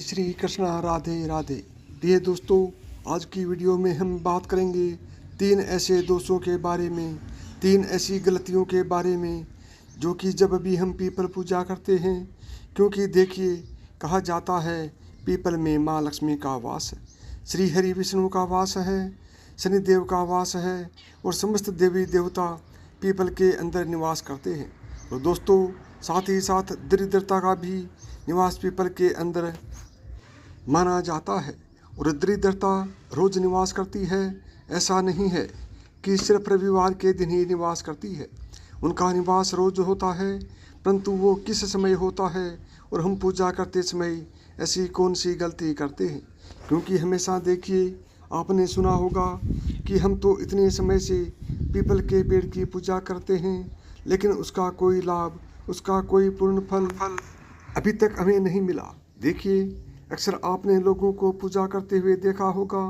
श्री कृष्णा राधे राधे। प्रिय दोस्तों, आज की वीडियो में हम बात करेंगे 3 ऐसे दोषों के बारे में, 3 ऐसी गलतियों के बारे में जो कि जब भी हम पीपल पूजा करते हैं। क्योंकि देखिए, कहा जाता है पीपल में माँ लक्ष्मी का वास है, श्री हरि विष्णु का वास है, शनिदेव का वास है और समस्त देवी देवता पीपल के अंदर निवास करते हैं। तो दोस्तों, साथ ही साथ दरिद्रता का भी निवास पीपल के अंदर माना जाता है और दरिद्रता रोज निवास करती है। ऐसा नहीं है कि सिर्फ रविवार के दिन ही निवास करती है, उनका निवास रोज होता है, परंतु वो किस समय होता है और हम पूजा करते समय ऐसी कौन सी गलती करते हैं। क्योंकि हमेशा देखिए, आपने सुना होगा कि हम तो इतने समय से पीपल के पेड़ की पूजा करते हैं, लेकिन उसका कोई लाभ, उसका कोई पूर्ण फल अभी तक हमें नहीं मिला। देखिए, अक्सर आपने लोगों को पूजा करते हुए देखा होगा।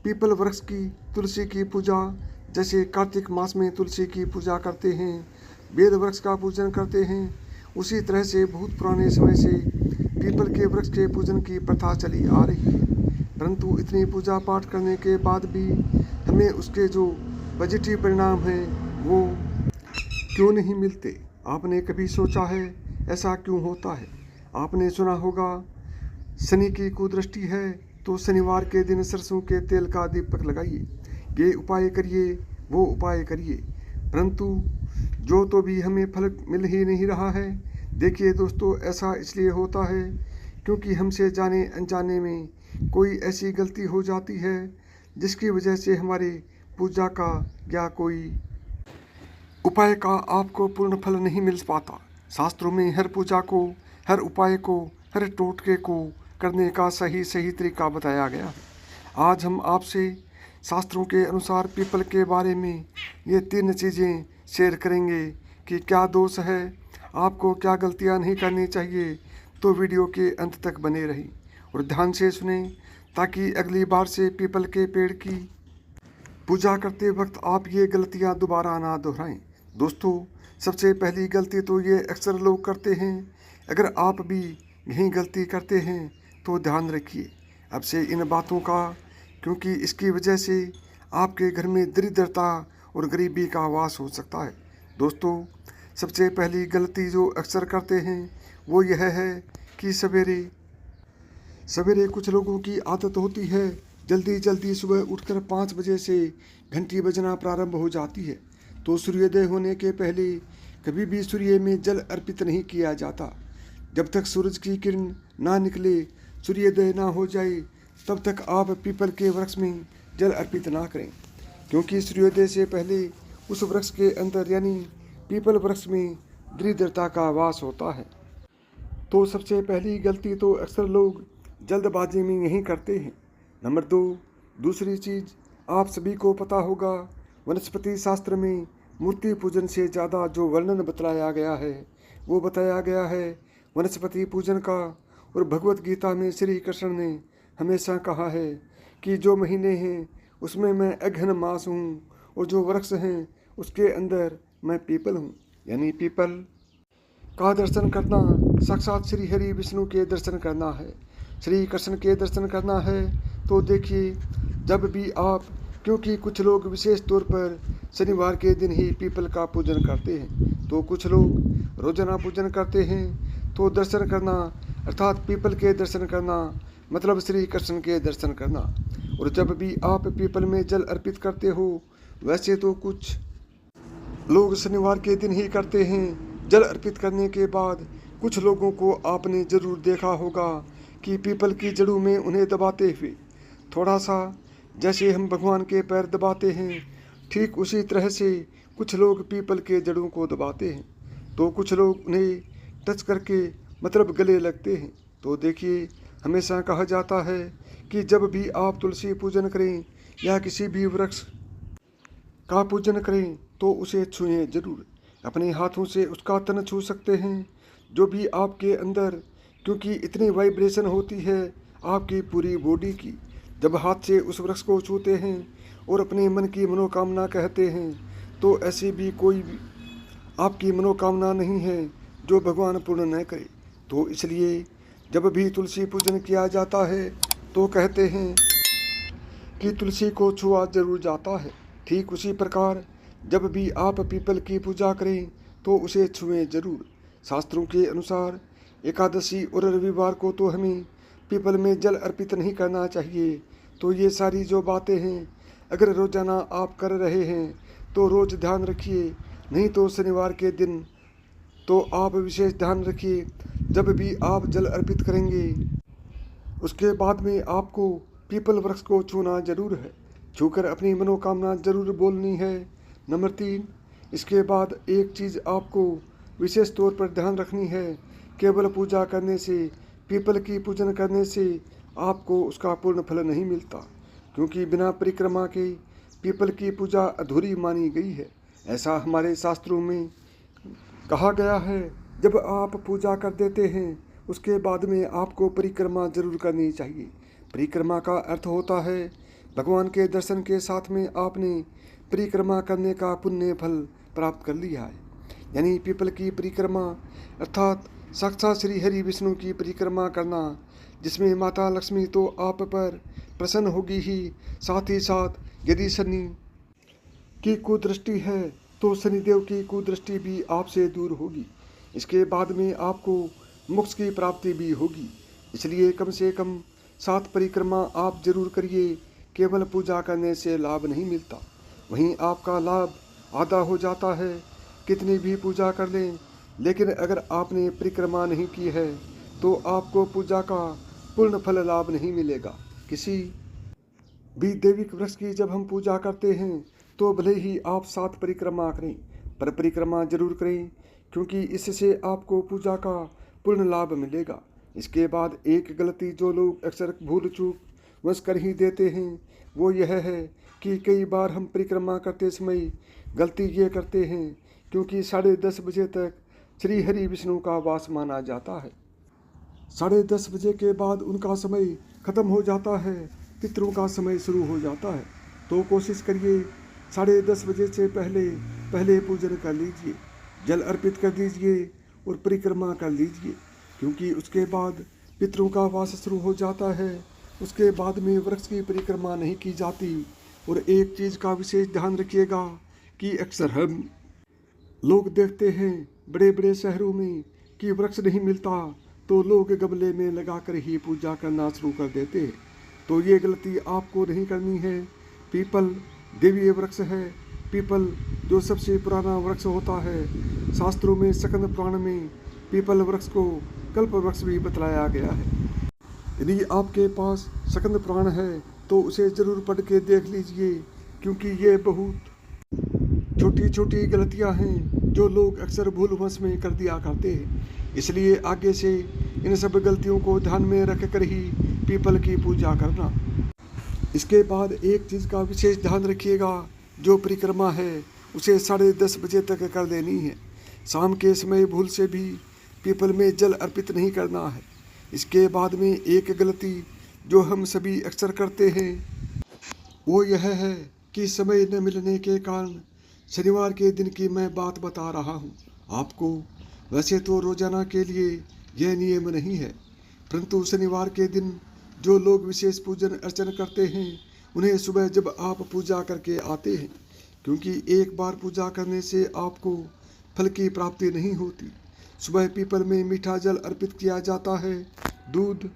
पीपल वृक्ष की तुलसी की पूजा, जैसे कार्तिक मास में तुलसी की पूजा करते हैं, बेल वृक्ष का पूजन करते हैं, उसी तरह से बहुत पुराने समय से पीपल के वृक्ष के पूजन की प्रथा चली आ रही है। परंतु इतनी पूजा पाठ करने के बाद भी हमें उसके जो पॉजिटिव परिणाम हैं वो क्यों नहीं मिलते। आपने कभी सोचा है ऐसा क्यों होता है? आपने सुना होगा शनि की कुदृष्टि है तो शनिवार के दिन सरसों के तेल का दीपक लगाइए, ये उपाय करिए, वो उपाय करिए, परंतु जो तो भी हमें फल मिल ही नहीं रहा है। देखिए दोस्तों, ऐसा इसलिए होता है क्योंकि हमसे जाने अनजाने में कोई ऐसी गलती हो जाती है जिसकी वजह से हमारे पूजा का या कोई उपाय का आपको पूर्ण फल नहीं मिल पाता। शास्त्रों में हर पूजा को, हर उपाय को, हर टोटके को करने का सही तरीका बताया गया है। आज हम आपसे शास्त्रों के अनुसार पीपल के बारे में ये 3 चीज़ें शेयर करेंगे कि क्या दोष है, आपको क्या गलतियां नहीं करनी चाहिए। तो वीडियो के अंत तक बने रही और ध्यान से सुने, ताकि अगली बार से पीपल के पेड़ की पूजा करते वक्त आप ये गलतियां दोबारा ना दोहराएं। दोस्तों, सबसे पहली गलती तो ये अक्सर लोग करते हैं। अगर आप भी यही गलती करते हैं तो ध्यान रखिए अब से इन बातों का, क्योंकि इसकी वजह से आपके घर में दरिद्रता और गरीबी का वास हो सकता है। दोस्तों, सबसे पहली गलती जो अक्सर करते हैं वो यह है कि सवेरे सवेरे कुछ लोगों की आदत होती है, जल्दी सुबह उठकर 5 बजे से घंटी बजना प्रारंभ हो जाती है। तो सूर्योदय होने के पहले कभी भी सूर्य में जल अर्पित नहीं किया जाता। जब तक सूरज की किरण ना निकले, सूर्योदय ना हो जाए, तब तक आप पीपल के वृक्ष में जल अर्पित ना करें, क्योंकि सूर्योदय से पहले उस वृक्ष के अंदर यानी पीपल वृक्ष में दरिद्रता का वास होता है। तो सबसे पहली गलती तो अक्सर लोग जल्दबाजी में यही करते हैं। नंबर 2, दूसरी चीज़, आप सभी को पता होगा, वनस्पति शास्त्र में मूर्ति पूजन से ज़्यादा जो वर्णन बतलाया गया है वो बताया गया है वनस्पति पूजन का। और भगवत गीता में श्री कृष्ण ने हमेशा कहा है कि जो महीने हैं उसमें मैं अघन मास हूँ, और जो वृक्ष हैं उसके अंदर मैं पीपल हूँ। यानी पीपल का दर्शन करना साक्षात श्री हरि विष्णु के दर्शन करना है, श्री कृष्ण के दर्शन करना है। तो देखिए, जब भी आप, क्योंकि कुछ लोग विशेष तौर पर शनिवार के दिन ही पीपल का पूजन करते हैं, तो कुछ लोग रोजाना पूजन करते हैं। तो दर्शन करना अर्थात पीपल के दर्शन करना मतलब श्री कृष्ण के दर्शन करना। और जब भी आप पीपल में जल अर्पित करते हो, वैसे तो कुछ लोग शनिवार के दिन ही करते हैं। जल अर्पित करने के बाद कुछ लोगों को आपने ज़रूर देखा होगा कि पीपल की जड़ों में उन्हें दबाते हुए, थोड़ा सा जैसे हम भगवान के पैर दबाते हैं, ठीक उसी तरह से कुछ लोग पीपल के जड़ों को दबाते हैं। तो कुछ लोग उन्हें टच करके मतलब गले लगते हैं। तो देखिए, हमेशा कहा जाता है कि जब भी आप तुलसी पूजन करें या किसी भी वृक्ष का पूजन करें तो उसे छुएं जरूर। अपने हाथों से उसका तन छू सकते हैं। जो भी आपके अंदर, क्योंकि इतनी वाइब्रेशन होती है आपकी पूरी बॉडी की, जब हाथ से उस वृक्ष को छूते हैं और अपने मन की मनोकामना कहते हैं, तो ऐसी भी कोई आपकी मनोकामना नहीं है जो भगवान पूर्ण न करे। तो इसलिए जब भी तुलसी पूजन किया जाता है तो कहते हैं कि तुलसी को छुआ जरूर जाता है। ठीक उसी प्रकार जब भी आप पीपल की पूजा करें तो उसे छुएं जरूर। शास्त्रों के अनुसार एकादशी और रविवार को तो हमें पीपल में जल अर्पित नहीं करना चाहिए। तो ये सारी जो बातें हैं अगर रोजाना आप कर रहे हैं तो रोज ध्यान रखिए, नहीं तो शनिवार के दिन तो आप विशेष ध्यान रखिए। जब भी आप जल अर्पित करेंगे उसके बाद में आपको पीपल वृक्ष को छूना जरूर है। छूकर अपनी मनोकामना जरूर बोलनी है। नंबर 3, इसके बाद एक चीज़ आपको विशेष तौर पर ध्यान रखनी है। केवल पूजा करने से, पीपल की पूजन करने से आपको उसका पूर्ण फल नहीं मिलता, क्योंकि बिना परिक्रमा के पीपल की पूजा अधूरी मानी गई है। ऐसा हमारे शास्त्रों में कहा गया है। जब आप पूजा कर देते हैं उसके बाद में आपको परिक्रमा जरूर करनी चाहिए। परिक्रमा का अर्थ होता है भगवान के दर्शन के साथ में आपने परिक्रमा करने का पुण्य फल प्राप्त कर लिया है। यानी पीपल की परिक्रमा अर्थात साक्षात श्री हरि विष्णु की परिक्रमा करना, जिसमें माता लक्ष्मी तो आप पर प्रसन्न होगी ही, साथ ही साथ यदि शनि की कुदृष्टि है तो शनिदेव की कुदृष्टि भी आपसे दूर होगी। इसके बाद में आपको मोक्ष की प्राप्ति भी होगी। इसलिए कम से कम 7 परिक्रमा आप जरूर करिए। केवल पूजा करने से लाभ नहीं मिलता, वहीं आपका लाभ आधा हो जाता है। कितनी भी पूजा कर लें, लेकिन अगर आपने परिक्रमा नहीं की है तो आपको पूजा का पूर्ण फल लाभ नहीं मिलेगा। किसी भी दैविक वृक्ष की जब हम पूजा करते हैं तो भले ही आप 7 परिक्रमा करें, पर परिक्रमा जरूर करें, क्योंकि इससे आपको पूजा का पूर्ण लाभ मिलेगा। इसके बाद एक गलती जो लोग अक्सर भूल चूक वश कर ही देते हैं वो यह है कि कई बार हम परिक्रमा करते समय गलती ये करते हैं, क्योंकि 10:30 बजे तक श्री हरि विष्णु का वास माना जाता है। 10:30 बजे के बाद उनका समय खत्म हो जाता है, पितरों का समय शुरू हो जाता है। तो कोशिश करिए 10:30 बजे से पहले पूजन कर लीजिए, जल अर्पित कर दीजिए और परिक्रमा कर लीजिए, क्योंकि उसके बाद पितरों का वास शुरू हो जाता है। उसके बाद में वृक्ष की परिक्रमा नहीं की जाती। और एक चीज़ का विशेष ध्यान रखिएगा कि अक्सर हम लोग देखते हैं बड़े बड़े शहरों में कि वृक्ष नहीं मिलता तो लोग गमले में लगाकर ही पूजा करना शुरू कर देते हैं। तो ये गलती आपको नहीं करनी है। पीपल देवीय वृक्ष है। पीपल जो सबसे पुराना वृक्ष होता है, शास्त्रों में स्कंद पुराण में पीपल वृक्ष को कल्प वृक्ष भी बतलाया गया है। यदि आपके पास स्कंद पुराण है तो उसे जरूर पढ़ के देख लीजिए, क्योंकि ये बहुत छोटी छोटी गलतियां हैं जो लोग अक्सर भूलवश में कर दिया करते हैं। इसलिए आगे से इन सब गलतियों को ध्यान में रख कर ही पीपल की पूजा करना। इसके बाद एक चीज़ का विशेष ध्यान रखिएगा, जो परिक्रमा है उसे 10:30 बजे तक कर देनी है। शाम के समय भूल से भी पीपल में जल अर्पित नहीं करना है। इसके बाद में एक गलती जो हम सभी अक्सर करते हैं वो यह है कि समय न मिलने के कारण, शनिवार के दिन की मैं बात बता रहा हूँ आपको। वैसे तो रोजाना के लिए यह नियम नहीं है, परंतु शनिवार के दिन जो लोग विशेष पूजन अर्चन करते हैं उन्हें सुबह जब आप पूजा करके आते हैं, क्योंकि एक बार पूजा करने से आपको फल की प्राप्ति नहीं होती। सुबह पीपल में मीठा जल अर्पित किया जाता है। दूध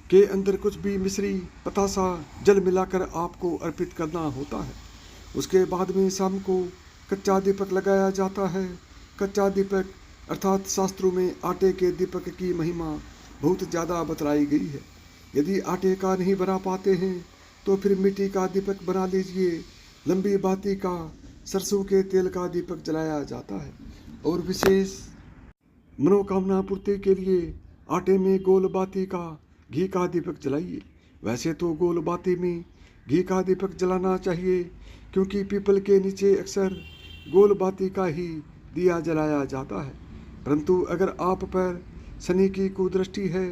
के अंदर कुछ भी मिश्री पतासा जल मिलाकर आपको अर्पित करना होता है। उसके बाद में शाम को कच्चा दीपक लगाया जाता है। कच्चा दीपक अर्थात शास्त्रों में आटे के दीपक की महिमा बहुत ज़्यादा बतलाई गई है। यदि आटे का नहीं बना पाते हैं तो फिर मिट्टी का दीपक बना लीजिए। लंबी बाती का सरसों के तेल का दीपक जलाया जाता है। और विशेष मनोकामना पूर्ति के लिए आटे में गोल बाती का घी का दीपक जलाइए। वैसे तो गोल बाती में घी का दीपक जलाना चाहिए, क्योंकि पीपल के नीचे अक्सर गोल बाती का ही दिया जलाया जाता है। परंतु अगर आप पर शनि की कुदृष्टि है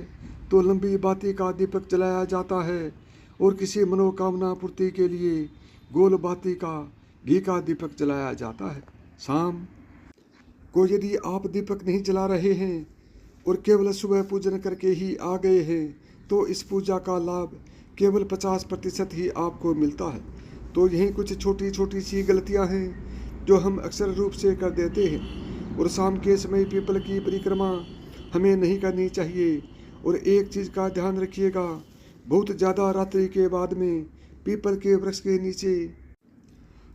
तो लंबी बाती का दीपक जलाया जाता है, और किसी मनोकामना पूर्ति के लिए गोल बाती का घी का दीपक जलाया जाता है। शाम को यदि आप दीपक नहीं जला रहे हैं और केवल सुबह पूजन करके ही आ गए हैं तो इस पूजा का लाभ केवल 50% ही आपको मिलता है। तो यही कुछ छोटी छोटी सी गलतियां हैं जो हम अक्सर रूप से कर देते हैं। और शाम के समय पीपल की परिक्रमा हमें नहीं करनी चाहिए। और एक चीज़ का ध्यान रखिएगा, बहुत ज़्यादा रात्रि के बाद में पीपल के वृक्ष के नीचे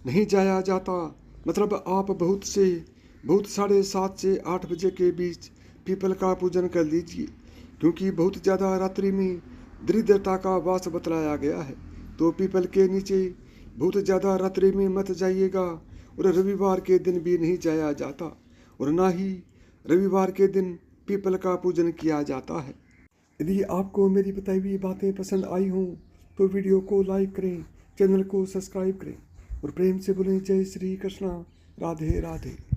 नहीं जाया जाता। मतलब आप बहुत 7:30 से 8 बजे के बीच पीपल का पूजन कर लीजिए, क्योंकि बहुत ज़्यादा रात्रि में दरिद्रता का वास बतलाया गया है। तो पीपल के नीचे बहुत ज़्यादा रात्रि में मत जाइएगा। और रविवार के दिन भी नहीं जाया जाता, और ना ही रविवार के दिन पीपल का पूजन किया जाता है। यदि आपको मेरी बताई हुई बातें पसंद आई हों तो वीडियो को लाइक करें, चैनल को सब्सक्राइब करें और प्रेम से बोलें जय श्री कृष्णा, राधे राधे।